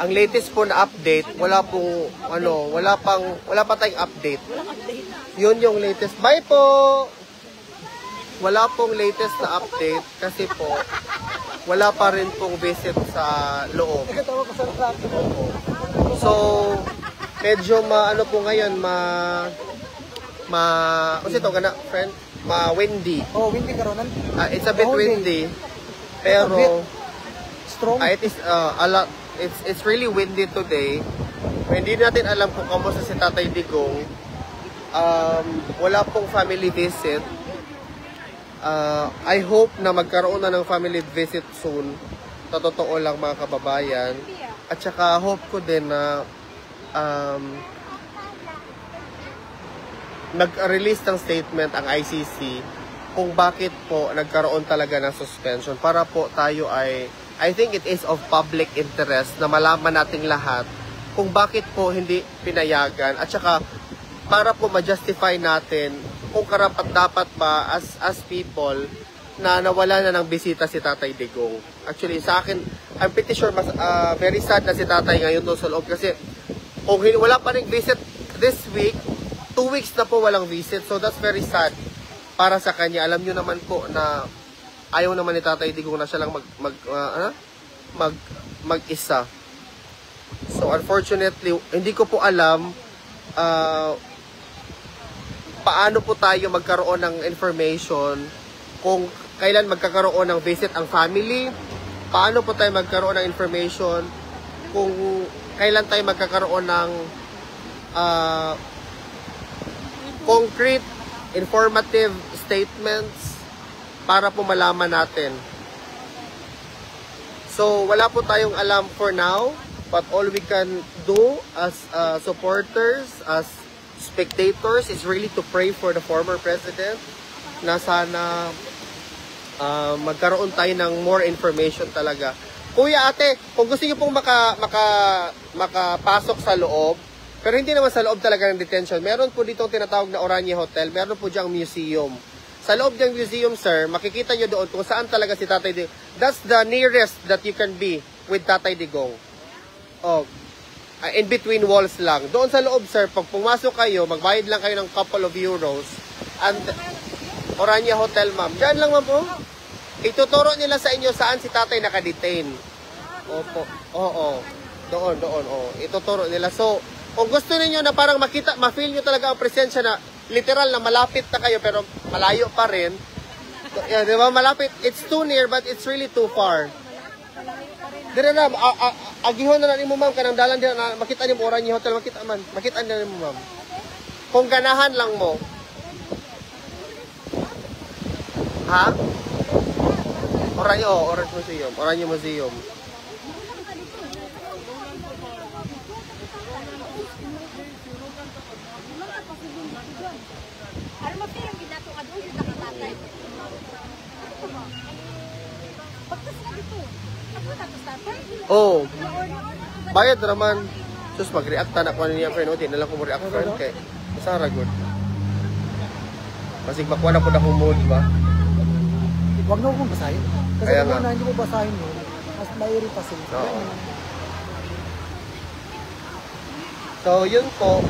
ang latest po na update, wala pong, wala pa tayong update. Yun yung latest. Bye po! Wala pong latest na update kasi po, wala pa rin pong visit sa loob. So, medyo po ngayon, kasi ito, friend? Windy. Oh, windy karon. It's a bit windy. Pero, strong. It is a lot. It's really windy today. Hindi natin alam kung kamusta si Tatay Digong. Wala pong family visit. I hope na magkaroon na ng family visit soon. Sa totoo lang mga kababayan. At saka hope ko din na nag-release ng statement ang ICC kung bakit po nagkaroon talaga ng suspension para po tayo I think it is of public interest na malaman nating lahat kung bakit po hindi pinayagan at saka para po ma-justify natin kung karapat-dapat ba as people na nawala na ng bisita si Tatay Digong. Actually sa akin, I'm pretty sure very sad na si Tatay ngayon doon sa loob kasi kung wala pa ring visit this week, 2 weeks na po walang visit. So that's very sad para sa kanya. Alam nyo naman po na ayaw naman ni Tatay Digong na siya lang mag-isa. So unfortunately, hindi ko po alam paano po tayo magkaroon ng information kung kailan magkakaroon ng visit ang family. Paano po tayo magkaroon ng information kung kailan tayo magkakaroon ng concrete, informative statements para po malaman natin. So, wala po tayong alam for now, but all we can do as supporters, as spectators, is really to pray for the former president na sana magkaroon tayo ng more information talaga. Kuya, ate, kung gusto niyo pong makapasok sa loob, pero hindi naman sa loob talaga ng detention. Meron po dito tinatawag na Oranje Hotel. Meron po diyang museum. Sa loob ng museum, sir, makikita nyo doon kung saan talaga si Tatay Digong. That's the nearest that you can be with Tatay Digong. Oh, in between walls lang. Doon sa loob, sir, pag pumasok kayo, magbayad lang kayo ng couple of euros. And Oranje Hotel, ma'am. Diyan lang, ma'am, po. Ituturo nila sa inyo saan si Tatay nakadetain. Opo. Oo. Doon. Oh. Ituturo nila. So, kung gusto niyo na parang ma-feel niyo talaga ang presensya na literal na malapit na kayo pero malayo pa rin. Yeah, di ba? Malapit. It's too near but it's really too far. Dire na, agihon na mo ma'am, kanang dalan din na makita niyo Oranje Hotel, makita na mo ma'am. Kung ganahan lang mo. Ha? Orange Museum. Oranje Museum. Oh, bayad naman. Sus, mag-react na ko niya, friend. O, di na lang ko mo-react, friend. Kay, masara, good. Masig makuha na po na kong mood, ba? Huwag na akong basahin. Kasi kaya kung hindi mo basahin mo, mas mairi pa sila. Oo. So, yun po.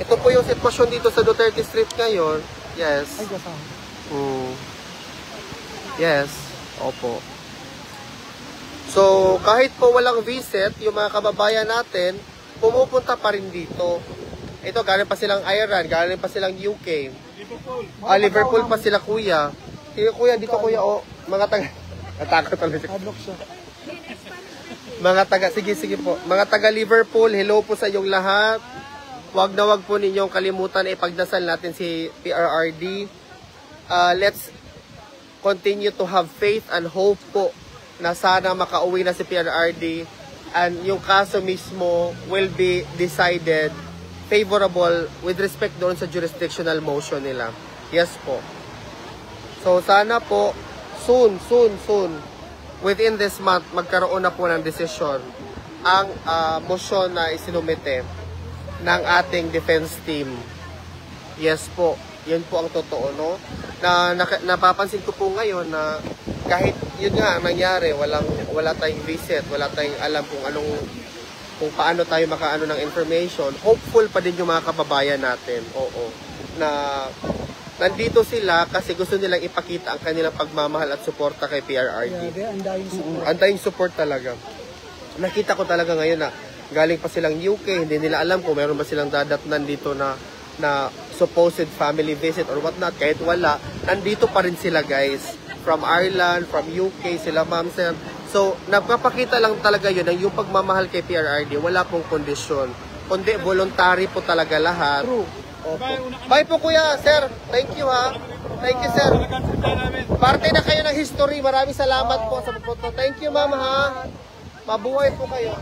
Ito po yung sitwasyon dito sa Duterte Street ngayon. Yes. Ay, basahin. Yes. Opo. So, kahit po walang visit, yung mga kababayan natin, pumupunta pa rin dito. Ito, galing pa silang Ireland, galing pa silang UK. Liverpool pa sila, kuya. Sige, kuya, dito kuya, mga taga... Natakot talaga. Mga taga, sige po. Mga taga Liverpool, hello po sa inyong lahat. Wag na wag po ninyong kalimutan na ipagdasal natin si PRRD. Let's continue to have faith and hope po na sana makauwi na si PRRD and yung kaso mismo will be decided favorable with respect doon sa jurisdictional motion nila. Yes po. So sana po soon within this month magkaroon na po ng desisyon ang motion na isinumite ng ating defense team. Yes po. Yun po ang totoo, no? Napapansin ko po ngayon na kahit yun nga nangyari, wala tayong visit, wala tayong alam kung anong kung paano tayo makaano ng information, hopeful pa din yung mga kababayan natin. Oo. Na nandito sila kasi gusto nilang ipakita ang kanilang pagmamahal at suporta kay PRRD. Grabe, ang daming support. Ang daming support talaga. Nakita ko talaga ngayon na galing pa silang UK, hindi nila alam kung meron ba silang dadatnan dito na supposed family visit or whatnot. Kahit wala, nandito pa rin sila guys. From Ireland, from UK, sila ma'am sir. So, nagpapakita lang talaga yun ang yung pagmamahal kay PRRD, wala pong kondisyon. Kundi voluntary po talaga lahat. True. Opo. Bye po kuya, sir. Thank you ha. Thank you sir. Parte na kayo ng history. Maraming salamat po sa pagpunta. Thank you ma'am ha. Mabuhay po kayo.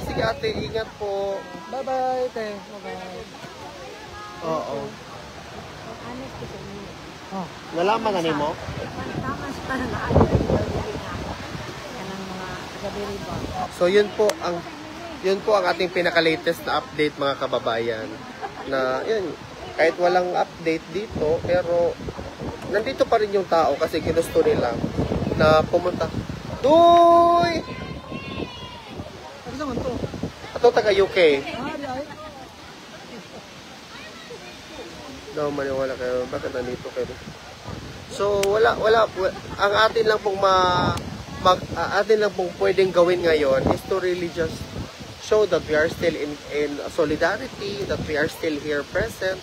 Sige ate. Ingat po. Bye-bye, te. Bye-bye. Oo. Honest ko sa inyo. Oh. Nalaman na ni mo? Tamas pa na naaalala ko kanang mga taga-diri ba. So yun po ang ating pinaka-latest na update mga kababayan. Na yun, kahit walang update dito, pero nandito pa rin yung tao kasi ginusto nila na pumunta. Duy! Ano naman to? Ito taga UK. Di ay. Daw maniwala kayo, bakit nandito kayo? So wala ang atin lang pong atin lang pong pwedeng gawin ngayon is to really just show that we are still in solidarity, that we are still here present,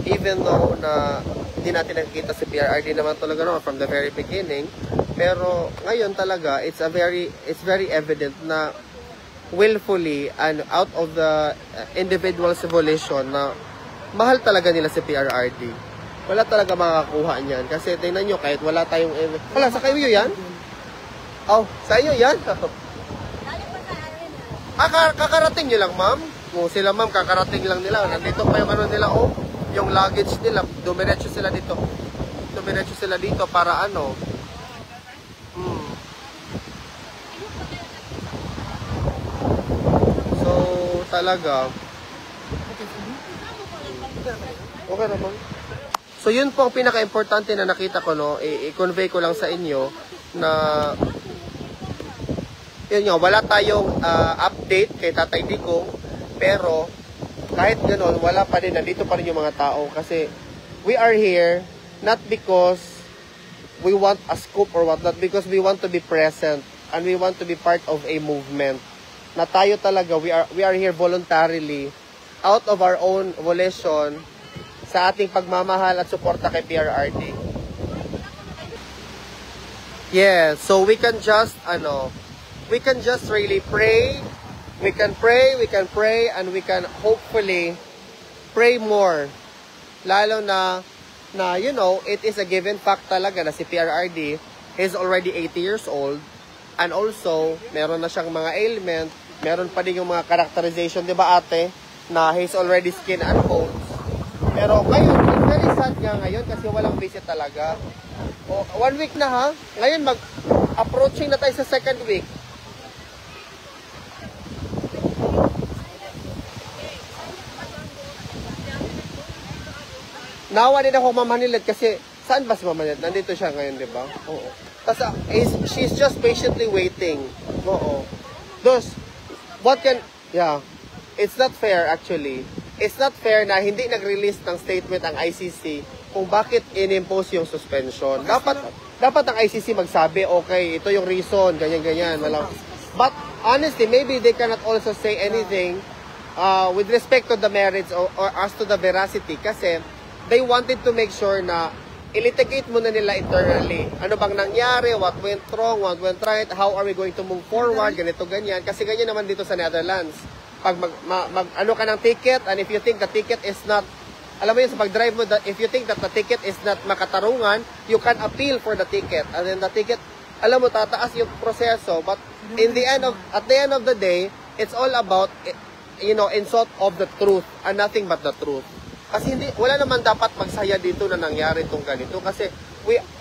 even though na hindi natin nakikita si PRRD naman talaga no, from the very beginning, pero ngayon talaga it's very evident na willfully and out of the individual's volition na mahal talaga nila si PRRD. Wala talaga makakuha niyan kasi tingnan nyo kahit wala tayong wala sa kayo yan? Oh, sa iyo yan? Kakarating nyo lang, ma'am. Kung sila, ma'am, kakarating lang nila. Nandito pa yung ano nila, oh. Yung luggage nila. Dumiretso sila dito. Dumiretso sila dito para ano. So, talaga. Okay na, ma'am. So, yun po ang pinaka-importante na nakita ko, no. I-convey ko lang sa inyo na yun nga, wala tayong update kay Tatay Digong, pero kahit gano'n, wala pa rin, nandito pa rin yung mga tao kasi we are here not because we want a scoop or what, not because we want to be present and we want to be part of a movement. Na tayo talaga, we are here voluntarily out of our own volition sa ating pagmamahal at suporta kay PRRD. Yeah, so we can just really pray. We can pray, and we can hopefully pray more. Lalo na you know, it is a given fact talaga na si PRRD is already 80 years old, and also, meron na siyang mga ailment, meron pa din yung mga characterization, di ba ate, na he's already skin and bones. Pero ngayon, it's very sad nga ngayon kasi walang visit talaga. O, 1 week na ha? Ngayon, approaching na tayo sa second week. Nawa din ako Mamanilid kasi saan ba si Mamanilid? Nandito siya ngayon, di ba? Oo. Kasi she's just patiently waiting. Oo. Thus, it's not fair actually. It's not fair na hindi nag-release ng statement ang ICC kung bakit in-impose yung suspension. Dapat ang ICC magsabi, okay, ito yung reason, ganyan-ganyan. But honestly, maybe they cannot also say anything with respect to the merits or as to the veracity kasi they wanted to make sure na ilitigate muna nila internally. Ano bang nangyari? What went wrong? What went right? How are we going to move forward? Ganito, ganyan. Kasi ganyan naman dito sa Netherlands. Pag ano ka ng ticket, and if you think the ticket is not, alam mo yun, sa pag-drive mo, if you think that the ticket is not makatarungan, you can appeal for the ticket. And then the ticket, alam mo, tataas yung proseso. But at the end of the day, it's all about, you know, insult of the truth and nothing but the truth. Kasi wala naman dapat magsaya dito na nangyari itong ganito. Kasi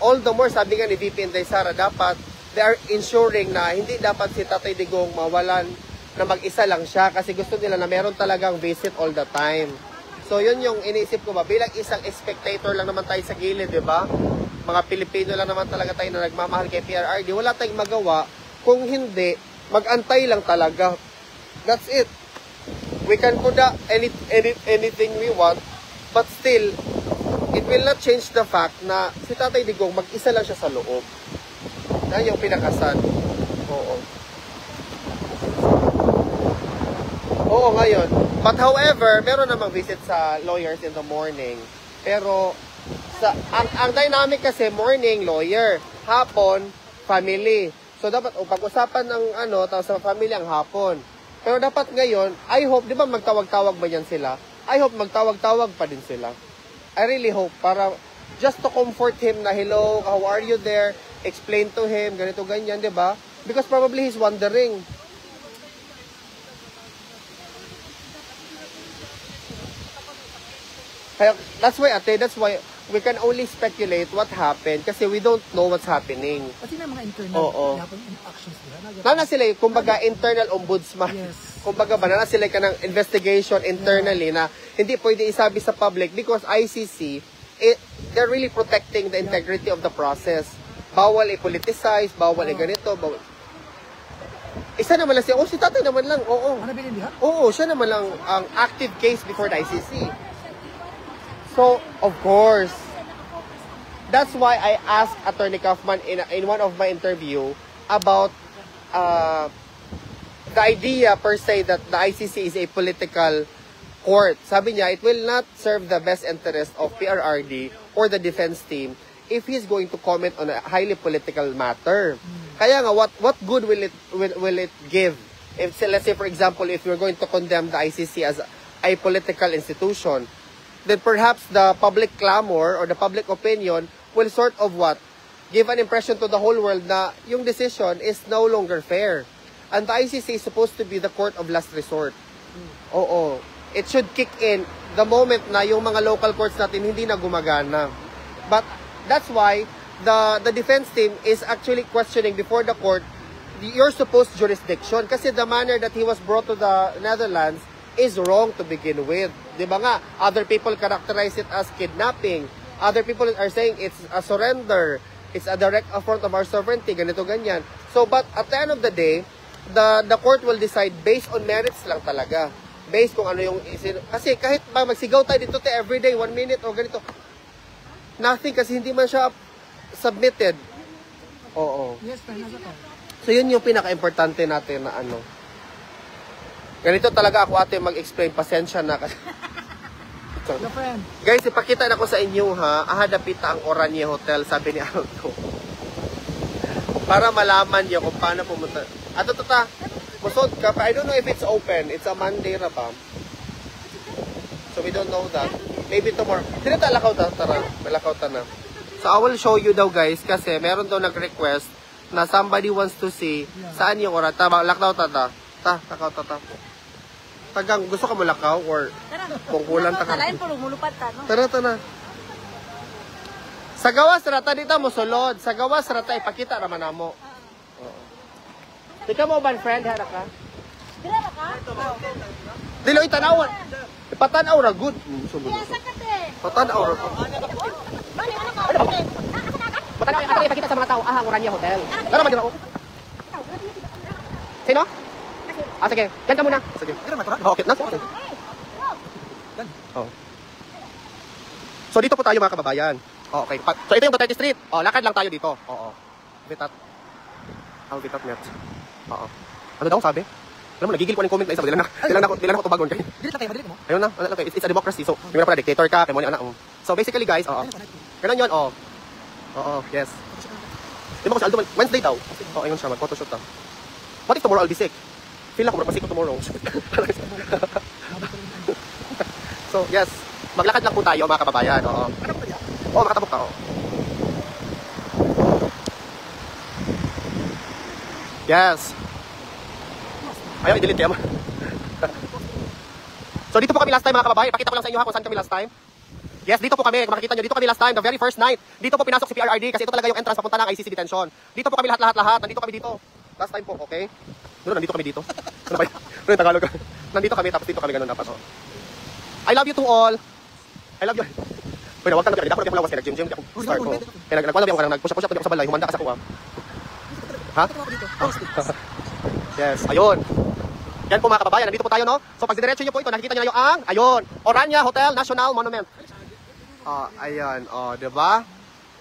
all the more, sabi nga ni VP Inday Sara, dapat, they are ensuring na hindi dapat si Tatay Digong mawalan na mag-isa lang siya. Kasi gusto nila na meron talagang visit all the time. So, yun yung iniisip ko ba. Bilang isang spectator lang naman tayo sa gilid, di ba? Mga Pilipino lang naman talaga tayo na nagmamahal kay PRRD. Wala tayong magawa kung hindi mag-antay lang talaga. That's it. We can put anything we want, but still, it will not change the fact na si Tatay Digong mag-isa lang siya sa loob. Yan yung pinakasan. Oo. Oo, ngayon. But however, meron namang visit sa lawyers in the morning. Pero, ang dynamic kasi, morning, lawyer. Hapon, family. So, dapat, pag-usapan ng tapos sa family ang hapon. Pero dapat ngayon, I hope, di ba magtawag-tawag ba yan sila? I hope magtawag-tawag pa din sila. I really hope, para just to comfort him na, hello, how are you there? Explain to him, ganito, ganyan, di ba? Because probably he's wondering. Kaya, that's why we can only speculate what happened kasi we don't know what's happening. Kasi may mga internal actions nila. Nana sila, kumbaga, internal ombudsman. Yes. Kumbaga ba, nana sila ka ng investigation internally na hindi pwede isabi sa public because ICC, they're really protecting the integrity of the process. Bawal i-politicize, bawal i-ganito, bawal. Isa naman lang siya, si Tatay naman lang, oo. Ano bilhin niya? Oo, siya naman lang ang active case before the ICC. So, of course, that's why I asked Attorney Kaufman in one of my interview about the idea per se that the ICC is a political court. Sabi niya, it will not serve the best interest of PRRD or the defense team if he's going to comment on a highly political matter. Kaya nga, what good will it give? If, let's say, for example, if you're going to condemn the ICC as a political institution, then perhaps the public clamor or the public opinion will sort of give an impression to the whole world na yung decision is no longer fair. And the ICC is supposed to be the court of last resort. Oo. It should kick in the moment na yung mga local courts natin hindi na gumagana. But that's why the defense team is actually questioning before the court your supposed jurisdiction kasi the manner that he was brought to the Netherlands is wrong to begin with. Di ba nga, other people characterize it as kidnapping. Other people are saying it's a surrender. It's a direct affront of our sovereignty. Ganito, ganyan. So, but at the end of the day, the court will decide based on merits lang talaga. Based kung ano yung... Kasi kahit magsigaw tayo dito everyday, 1 minute o ganito, nothing kasi hindi man siya submitted. Oo. Yes, nasa ka. So, yun yung pinaka-importante natin na ganito talaga ako ate mag-explain. Pasensya na kasi. The friend. Guys, ipakita na ko sa inyo ha. Ahadapita ang Oranje Hotel, sabi ni Aldo. Para malaman niyo kung paano pumunta. Ato tata, musod ka pa. I don't know if it's open. It's a Monday na ba? So we don't know that. Maybe tomorrow. Dito ta lakaw ta. Tara, malakaw ta na. So I will show you daw guys kasi meron daw nag-request na somebody wants to see saan yung oras. Tama, lakaw ta ta. Lakaw ta. Tagang, gusto ka malakaw or kung kulang ta ka? Talain po, lumulupad ta, no? Tara. Sa gawas rata dito mo sulod. Sa gawas rata ipakita naman namo. Oo. Di ka mo ban friend hara ka? Dila na ka? Dilo itanawon. Ipatanaw ra good. Asa ka te? Patanaw ra. Bani, ano ka? Patanaw ka ipakita sa mga tao ang Oranje Hotel. Tara man dito. Sino? Sige. Yan ka muna. Sige. Okay, na. Oh. So dito po tayo mga kababayan. Okay. So ito yung Duterte Street. Lakad lang tayo dito. Oo. Bitat. Bitat net. Oo. Ano daw sabi? Alam mo, nagigil ko ng comment na isa. Dilan na ako tubagon kayo. Dili mo. Ayun na. Okay. It's a democracy. So, hindi mo na pala dictator ka. Kaya mo na. So basically guys, ganun yun. Oo. Yes. Di ba ko si Aldo, Wednesday daw. Ayun siya. Mag-photoshoot daw. What if tomorrow I'll be sick? Feel ako magpasik ko tomorrow. So, yes. Maglakad lang po tayo, mga kababayan. Oo. Makatabok ka. Yes. Ayaw, i-delete kaya mo. So, dito po kami last time, mga kababayan. Pakita ko lang sa inyo ha kung saan kami last time. Yes, dito po kami. Kung makikita nyo, dito kami last time. The very first night. Dito po pinasok si PRRD kasi ito talaga yung entrance papunta ng ICC detention. Dito po kami lahat. Nandito kami dito. Last time po, okay? Nandito kami dito. Ano ba yun? Ano yung Tagalog? Nandito kami, tapos dito kami ganun dapat. I love you to all. I love you. Uy, nawag ka na. Dapat ako lawas kaya nag-gym ako. Start ko. Kaya nagkuhan na ako, nag-push up ako sa balay. Humanda ka sa kuha. Ha? Yes, ayun. Yan po mga kababayan, nandito po tayo, no? So pag diretso nyo po ito, nakikita nyo na yung ayun, Orania Hotel National Monument. Oh, ayan, oh, diba?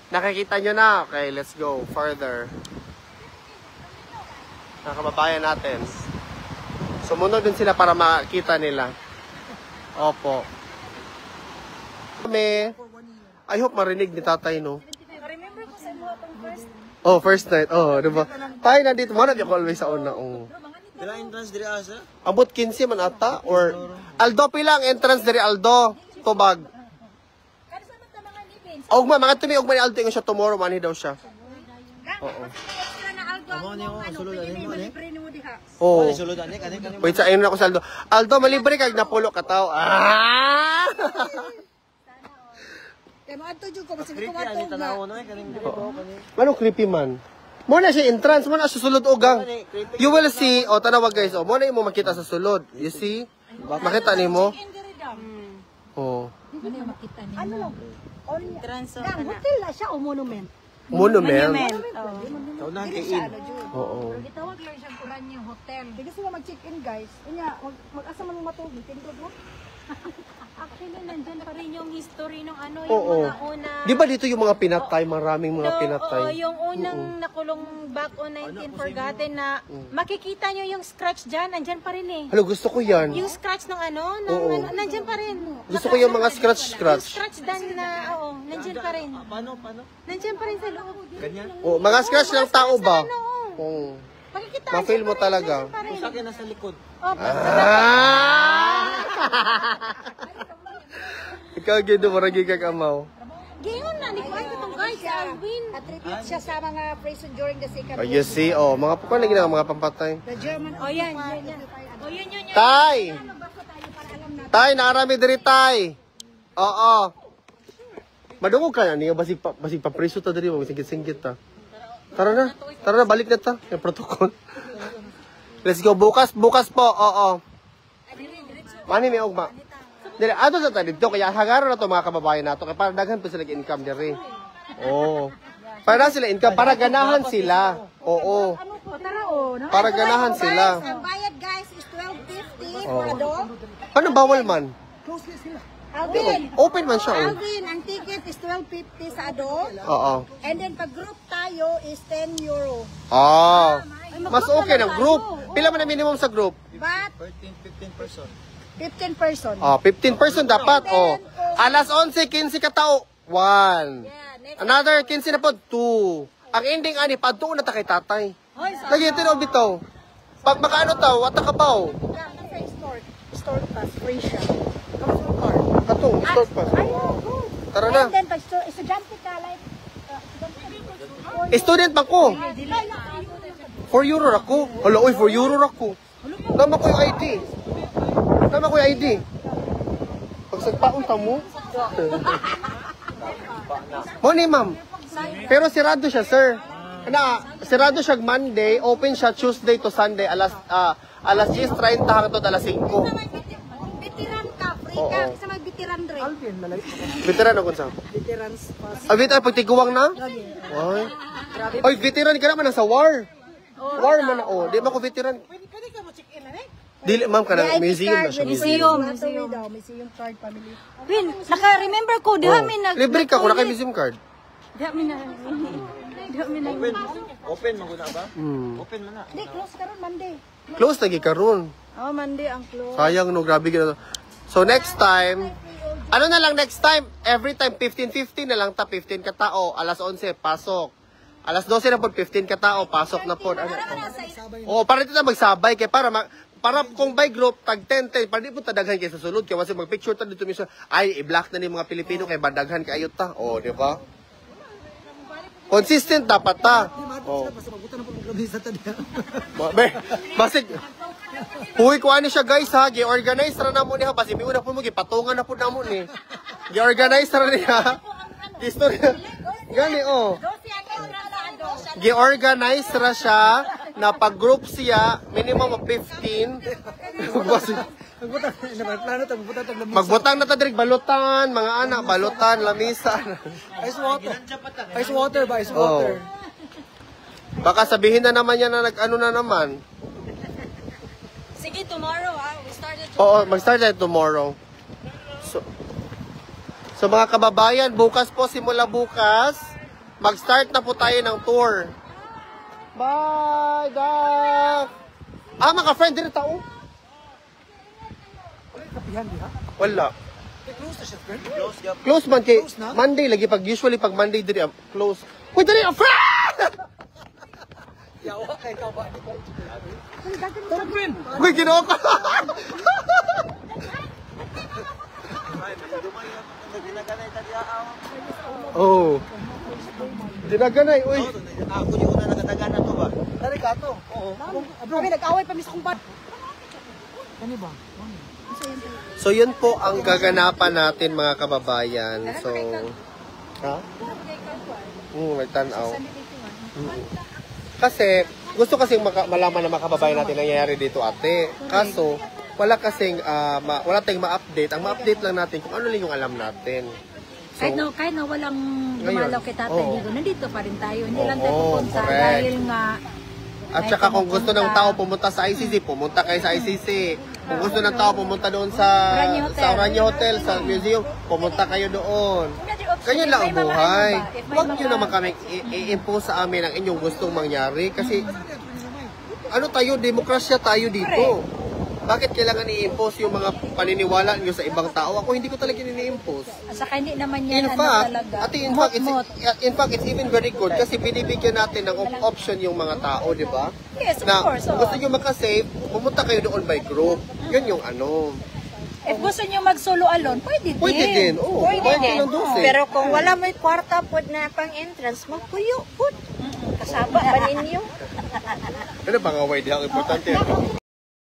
Nakikita nyo na. Okay, let's go further. Mga kababayan natin. Sumunod din sila para makita nila. Opo. I hope marinig ni tatay, no? Remember ko sa mga pang first. Oh, first night. Oh, diba? Tayo nandito. Manat yung always sa una. Oh. Pila entrance diri asa? Abot 15 man ata? Or Aldo pilang entrance dari Aldo. Tubag. Kada sa mga events. Ugma, mga tumi, ugma ni Aldo yung siya tomorrow. Mani daw siya. Oo. Sila na Aldo Amo ni ang sulod ani mo ni. libre mo diha. Oo. Wala sulod ani kani kani. Wait, sa ayun ako sa Aldo. Aldo, malibre kag napulo ka tao. Ah! Kaya mo adto jud ko basta ko Creepy ani matog. tanaw no kaning diri ko kani. Manong creepy man. Muna siya entrance, muna susulod ugang. You will see, o tanawag guys, o muna mo makita sa sulod. You see? Makita nimo? Oh. Ano makita nimo? Ano? Trans hotel la siya o monument. Monument. Ikaw na kay in. Oo. Gitawag lang siyang Orania Hotel. Di gusto mo mag-check-in guys. Unya, mag-asa man mo matulog, tindod mo. Actually, nandyan pa rin yung history ng ano, yung Oo. mga una. Di ba dito yung mga pinatay, maraming mga Oo, pinatay? yung unang nakulong back on 19 forgotten na makikita nyo yung scratch dyan, nandyan pa rin eh. Halo, gusto ko yan. Yung scratch ng ano, Oo. nandyan pa rin. Gusto ko yung mga Yung scratch-scratch. scratch dyan na, oo, nandyan pa rin. Paano? Nandyan pa rin sa loob. Ganyan. Oh, mga scratch ng tao ba? Ano, Oo. makikita. Ma-feel mo talaga. Sa akin nasa likod. Ah! Ikaw gino mo ragi kag amaw. Gayon na, ni Kuya itong guys, Alvin. Attribute siya sa mga prison during the Second Oh, you see, oh, mga pukan lagi na mga pampatay. The German O yan, yan. O yan, yan. Tay! Tay, naarami diri tay. Oo. Madungog ka na niya, basig pa preso ta diri, singit-singit ta. Tara na, balik na ta. Yung protocol. Let's go, bukas po, oo. Mani may ugma. Dili, ato sa tayo dito, kaya hagaro na to mga kababayan nato, kaya para daghan pa sila income diri. Oo. Para sila income, para ganahan sila. Oo. O tara o. no? Para ganahan sila. Ang bayad guys is 12.50 Oh. for adult. Ano bawal man? Alvin, Open man siya, oh. Alvin, ang ticket is 12.50 sa adult. Oo. And then pag group tayo is 10 euro. Ah. Mas okay ng group. Pila man ang minimum sa group? But 15 person. 15 person. Oh, 15 person dapat. Oh. Alas 11, 15 ka tao. 1. Another 15 na po, 2. Ang ending ani, padto na ta kay tatay. Lagi tino bitaw. Pag makaano taw, wata ka baw. Yeah, nasa store pass, free siya. Come from car. Ato, stop pa. Ayaw, go. Tara na. And then pag estudyante ka, like, Student pa ko. 4 euro ako. Hala, oy, 4 euro ako. Tama ko yung ID. Tama ko yung ID. Pag sagpaon ta mo. Mo ni ma'am. Pero sirado siya, sir. Sirado siya Monday, open siya Tuesday to Sunday alas 10:30 hangtod alas 5. veteran ka, free ka. Kasi may veteran rin. Alvin, malay. Veteran ako sa. Veterans pass. Ah, veteran pagtiguang na? Ay. Ay, veteran ka naman sa war. War man ako. Di ba ako veteran? Pwede ka mo check-in na eh. Dili, ma'am, ka na. Museum na siya. Museum. Museum card, family. Win, naka-remember ko, diha mi nag... Libre ka kung naka-museum card. Diha mi na... Diha mi na... Open maguna ba? Hmm. Open man na. Hindi, close ka ron, Monday. Close lagi karon. Oh, Monday ang close. Sayang no, grabe gina. So next time, ano na lang next time? Every time 15-15 na lang ta, 15 ka tao, alas 11 pasok. Alas 12 na po 15 ka tao, pasok na po. Ano? Oh, para dito na magsabay kay para kung by group tag 10 para di po tadaghan kay sa sulod kay kasi magpicture ta dito mismo. Ay, i-block na ni mga Pilipino kay badaghan kayo ta. Oh, di ba? Consistent dapat ta. Oh. Basig. Huy, kuha ni siya guys ha. Gi-organize ra na mo niya. Basi may una po mo, gipatungan na po na mo ni. Gi-organize ra niya. Istorya. Gani oh. Gi-organize ra siya na pag-group siya, minimum of 15. Magbutang na ta direk balutan, mga anak, balutan, lamisan. Ice water. Ice water ba? Ice Oh. water. Baka sabihin na naman niya na nag-ano na naman. Sige, tomorrow we started Oo, mag-start tayo tomorrow. So mga kababayan, bukas po, simula bukas, mag-start na po tayo ng tour. Bye, Doc! Mga-friend, din tao? Kapihan di ha? Wala. Close na siya, friend. Close, yup. Close man kay Close na? Monday lagi usually pag Monday diri close. Uy, dali, friend! Yawa kay ka ba? Tara, friend. Uy, ginoo ko. Ginaganay tadi aaw. Oh. Dinaganay, uy. Ako di una nagatagana to ba? Dari ka to. Oo. Kami nag-away pa mi sa kumpat. Kani ba? So yun po ang gaganapan natin mga kababayan. So ha? May tanaw. Kasi gusto kasing malaman ng mga kababayan natin nangyayari dito, ate. Kaso wala kasing wala tayong ma-update. Ang ma-update lang natin kung ano lang yung alam natin. So, kahit na walang Ngayon, dumalaw kay Tatay oo. Digo, nandito pa rin tayo. Hindi lang Oo, tayo pupunta correct. dahil nga at saka kung gusto ng tao pumunta sa ICC, pumunta kayo sa ICC. Kung gusto ng tao pumunta doon sa Oranje Hotel, sa museum, pumunta kayo doon. Ganyan lang ang buhay. Huwag nyo naman kami i-impose sa amin ang inyong gustong mangyari. Kasi, ano tayo, demokrasya tayo dito. Bakit kailangan i-impose yung mga paniniwala nyo sa ibang tao? Ako hindi ko talaga ini-impose. At saka hindi naman yan In fact, talaga. ate, Mot-mot. in fact, it's even very good kasi binibigyan natin ng option yung mga tao, di ba? Yes, of Na course. kung gusto nyo makasave, pumunta kayo doon by group. Yun yung ano. If gusto nyo mag-solo alone, pwede din. Pwede din. Oo, pwede ng dose. Pero kung wala mo'y kwarta pod na pang entrance, magpuyo pod. Kasaba pa ninyo. Ano ba nga way? Di ang importante.